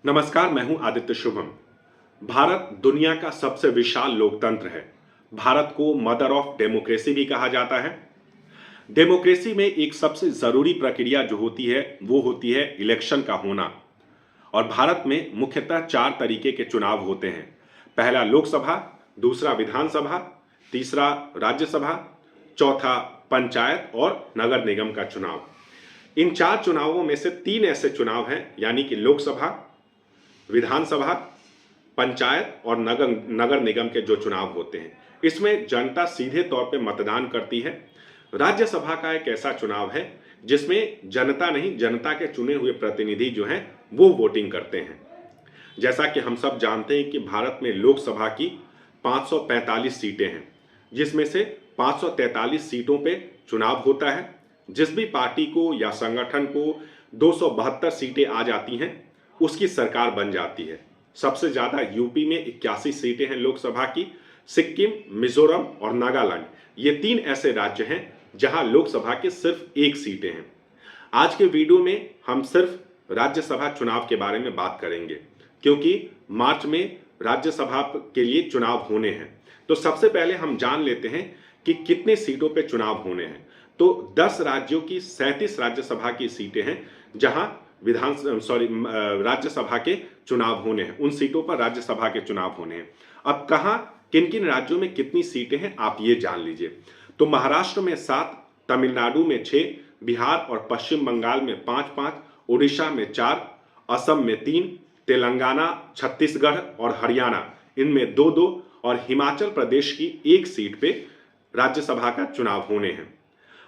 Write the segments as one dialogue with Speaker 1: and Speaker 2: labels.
Speaker 1: नमस्कार, मैं हूं आदित्य शुभम। भारत दुनिया का सबसे विशाल लोकतंत्र है। भारत को मदर ऑफ डेमोक्रेसी भी कहा जाता है। डेमोक्रेसी में एक सबसे जरूरी प्रक्रिया जो होती है वो होती है इलेक्शन का होना। और भारत में मुख्यतः चार तरीके के चुनाव होते हैं। पहला लोकसभा, दूसरा विधानसभा, तीसरा राज्यसभा, चौथा पंचायत और नगर निगम का चुनाव। इन चार चुनावों में से तीन ऐसे चुनाव हैं, यानी कि लोकसभा, विधानसभा, पंचायत और नगर नगर निगम के जो चुनाव होते हैं, इसमें जनता सीधे तौर पे मतदान करती है। राज्यसभा का एक ऐसा चुनाव है जिसमें जनता नहीं, जनता के चुने हुए प्रतिनिधि जो हैं वो वोटिंग करते हैं। जैसा कि हम सब जानते हैं कि भारत में लोकसभा की 545 सीटें हैं, जिसमें से 543 सीटों पे चुनाव होता है। जिस भी पार्टी को या संगठन को 272 सीटें आ जाती हैं, उसकी सरकार बन जाती है। सबसे ज़्यादा यूपी में 81 सीटें हैं लोकसभा की। सिक्किम, मिजोरम और नागालैंड, ये तीन ऐसे राज्य हैं जहां लोकसभा के सिर्फ एक सीटें हैं। आज के वीडियो में हम सिर्फ राज्यसभा चुनाव के बारे में बात करेंगे, क्योंकि मार्च में राज्यसभा के लिए चुनाव होने हैं। तो सबसे पहले हम जान लेते हैं कि कितने सीटों पे चुनाव होने हैं। तो 10 राज्यों की 37 राज्यसभा की सीटें हैं जहां राज्यसभा के चुनाव होने हैं। उन सीटों पर राज्यसभा के चुनाव होने हैं। अब कहां, किन किन राज्यों में कितनी सीटें हैं, आप ये जान लीजिए। तो महाराष्ट्र में 7, तमिलनाडु में 6, बिहार और पश्चिम बंगाल में 5-5, उड़ीसा में 4, असम में 3, तेलंगाना, छत्तीसगढ़ और हरियाणा, इनमें 2-2 और हिमाचल प्रदेश की एक सीट पे राज्यसभा का चुनाव होने हैं।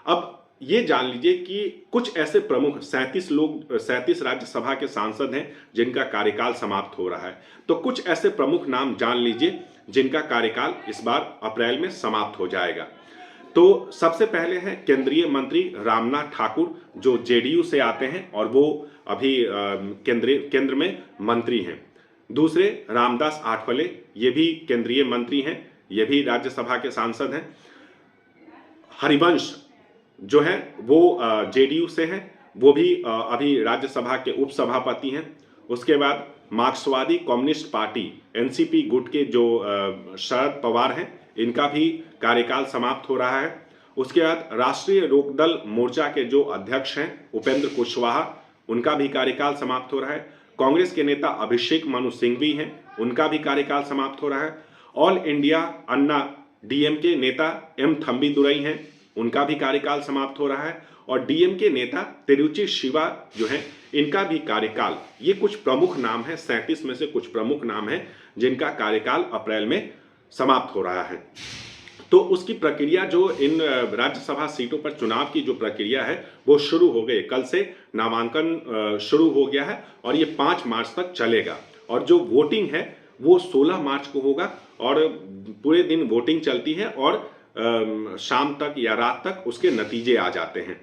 Speaker 1: अब ये जान लीजिए कि कुछ ऐसे प्रमुख 37 राज्यसभा के सांसद हैं जिनका कार्यकाल समाप्त हो रहा है। तो कुछ ऐसे प्रमुख नाम जान लीजिए जिनका कार्यकाल इस बार अप्रैल में समाप्त हो जाएगा। तो सबसे पहले हैं केंद्रीय मंत्री रामनाथ ठाकुर, जो जेडीयू से आते हैं और वो अभी केंद्र में मंत्री हैं। दूसरे रामदास आठवले, ये भी केंद्रीय मंत्री हैं, ये भी राज्यसभा के सांसद हैं। हरिवंश जो है वो जेडीयू से हैं, वो भी अभी राज्यसभा के उपसभापति हैं। उसके बाद मार्क्सवादी कम्युनिस्ट पार्टी एनसीपी गुट के जो शरद पवार हैं, इनका भी कार्यकाल समाप्त हो रहा है। उसके बाद राष्ट्रीय लोकदल मोर्चा के जो अध्यक्ष हैं उपेंद्र कुशवाहा, उनका भी कार्यकाल समाप्त हो रहा है। कांग्रेस के नेता अभिषेक मनु सिंघवी हैं, उनका भी कार्यकाल समाप्त हो रहा है। ऑल इंडिया अन्ना डीएमके नेता एम थम्बी दुरई हैं, उनका भी कार्यकाल समाप्त हो रहा है। और डीएमके नेता तिरुचि शिवा जो हैं, इनका भी कार्यकाल, ये कुछ प्रमुख नाम हैं, 37 में से कुछ प्रमुख नाम हैं जिनका कार्यकाल अप्रैल में समाप्त हो रहा है। तो उसकी प्रक्रिया, जो इन राज्यसभा सीटों पर चुनाव की जो प्रक्रिया है वो शुरू हो गई। कल से नामांकन शुरू हो गया है और ये 5 मार्च तक चलेगा। और जो वोटिंग है वो 16 मार्च को होगा और पूरे दिन वोटिंग चलती है और शाम तक या रात तक उसके नतीजे आ जाते हैं।